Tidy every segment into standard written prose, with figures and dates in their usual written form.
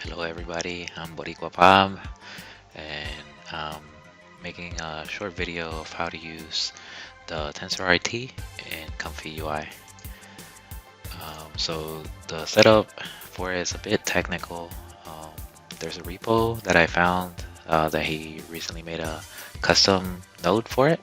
Hello everybody, I'm Boricua Pam, and I'm making a short video of how to use the TensorRT in ComfyUI. So the setup for it is a bit technical. Um, there's a repo that I found that he recently made a custom node for it,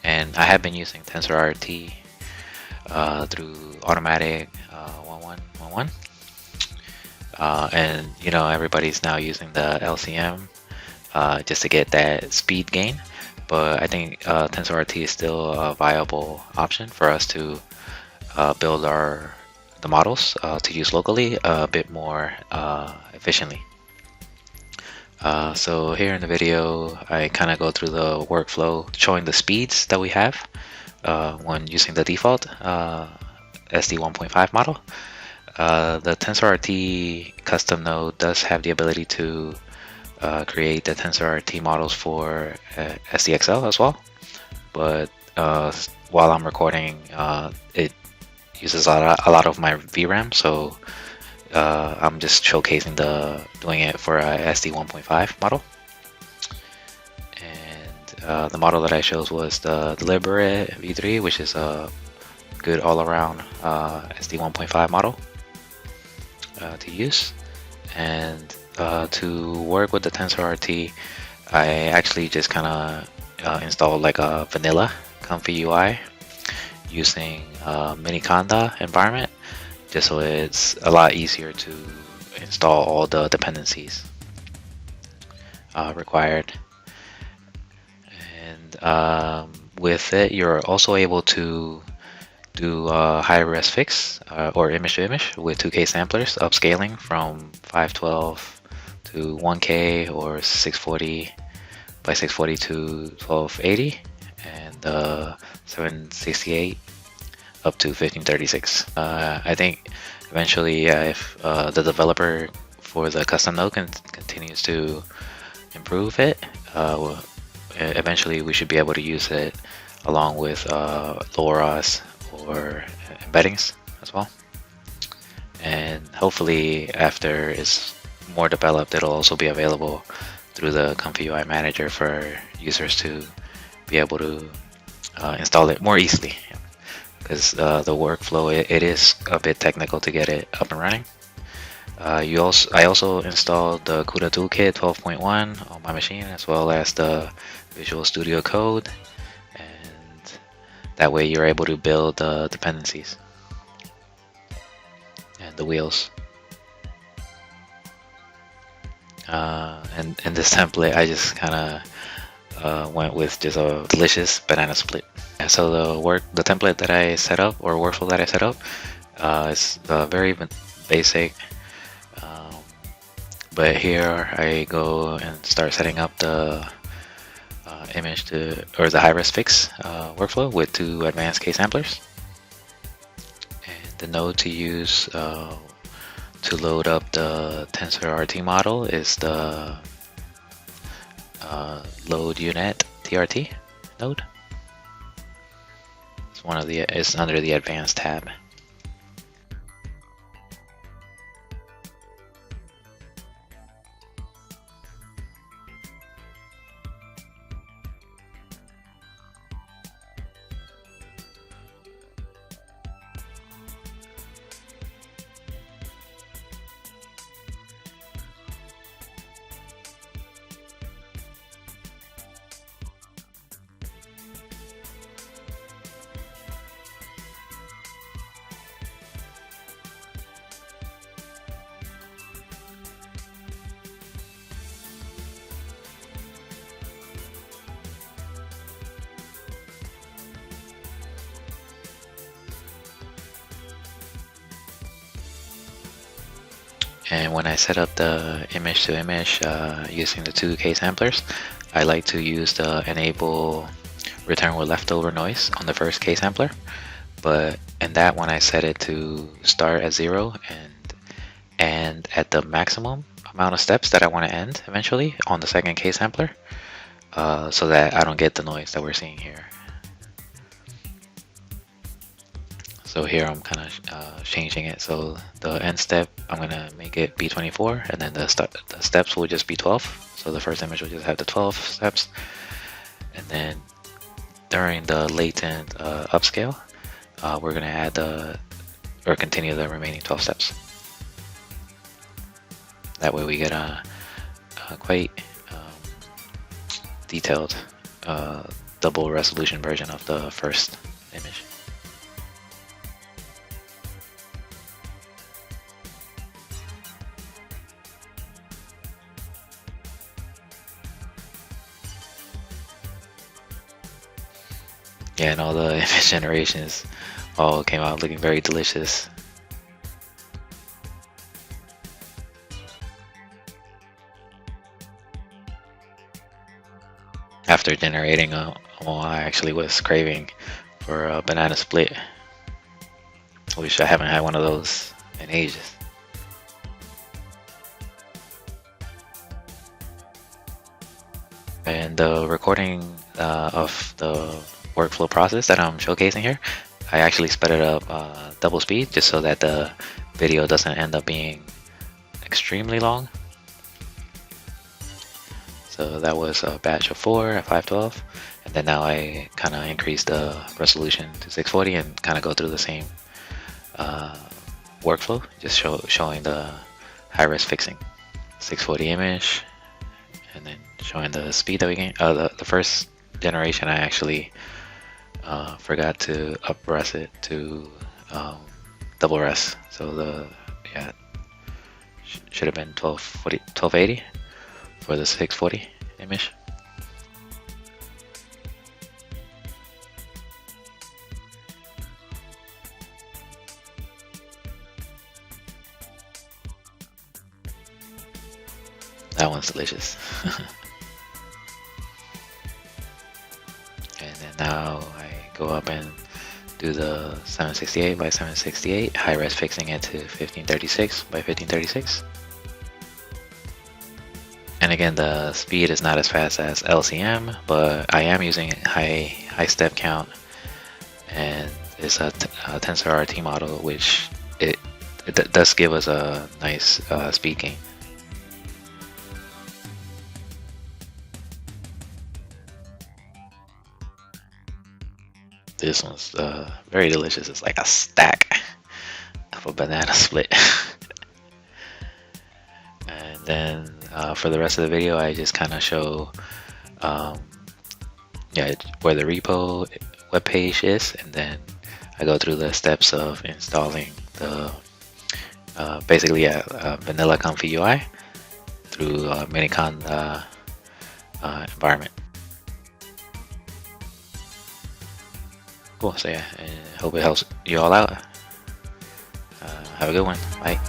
and I have been using TensorRT through automatic 1111. And everybody's now using the LCM just to get that speed gain. But I think TensorRT is still a viable option for us to build the models to use locally a bit more efficiently. So here in the video, I kind of go through the workflow showing the speeds that we have when using the default SD 1.5 model. The TensorRT custom node does have the ability to create the TensorRT models for SDXL as well, but while I'm recording, it uses a lot of my VRAM, so I'm just showcasing doing it for a SD 1.5 model. And the model that I chose was the Deliberate V3, which is a good all-around SD 1.5 model to use. And to work with the TensorRT, I actually just kind of installed like a vanilla ComfyUI using miniconda environment, just so it's a lot easier to install all the dependencies required. And with it, you're also able to do high-res fix or image-to-image with 2K samplers, upscaling from 512 to 1K or 640 by 640 to 1280, and 768 up to 1536. I think eventually, if the developer for the custom node continues to improve it, eventually we should be able to use it along with LoRa's or embeddings as well. And hopefully after it's more developed, it'll also be available through the ComfyUI manager for users to be able to install it more easily, because the workflow, it is a bit technical to get it up and running. I also installed the CUDA toolkit 12.1 on my machine, as well as the Visual Studio Code, and that way you're able to build the dependencies and the wheels. And in this template, I just kind of went with just a delicious banana split. And so the template that I set up, or workflow that I set up, is very basic. But here I go and start setting up the the high-res fix workflow with 2 advanced K samplers. And the node to use to load up the TensorRT model is the load unit TRT node. It's under the advanced tab. And when I set up the image-to-image using the 2K samplers, I like to use the enable return with leftover noise on the first K sampler. But in that one, I set it to start at 0 and at the maximum amount of steps that I want to end eventually on the second K sampler, so that I don't get the noise that we're seeing here. So here I'm kind of changing it. So the end step, I'm gonna make it be 24, and then the steps will just be 12. So the first image will just have the 12 steps, and then during the latent upscale, we're gonna add or continue the remaining 12 steps. That way we get a quite detailed double resolution version of the first image. Yeah, and all the image generations all came out looking very delicious. After generating I actually was craving for a banana split. I wish I haven't had one of those in ages. And the recording of the workflow process that I'm showcasing here, I actually sped it up double speed just so that the video doesn't end up being extremely long. So that was a batch of 4 at 512, and then now I kind of increased the resolution to 640 and kind of go through the same workflow, just showing the high-res fixing. 640 image, and then showing the speed that we gained. The first generation I actually forgot to up-res it to double res, so should have been 1280 for the 640 image. That one's delicious. And then now I go up and do the 768 by 768, high-res fixing it to 1536 by 1536. And again, the speed is not as fast as LCM, but I am using high step count, and it's a Tensor RT model, which it does give us a nice speed gain. This one's very delicious. It's like a stack of a banana split. And then for the rest of the video, I just kind of show where the repo webpage is, and then I go through the steps of installing the basically vanilla ComfyUI through miniconda environment. Cool. So yeah, I hope it helps you all out. Have a good one. Bye.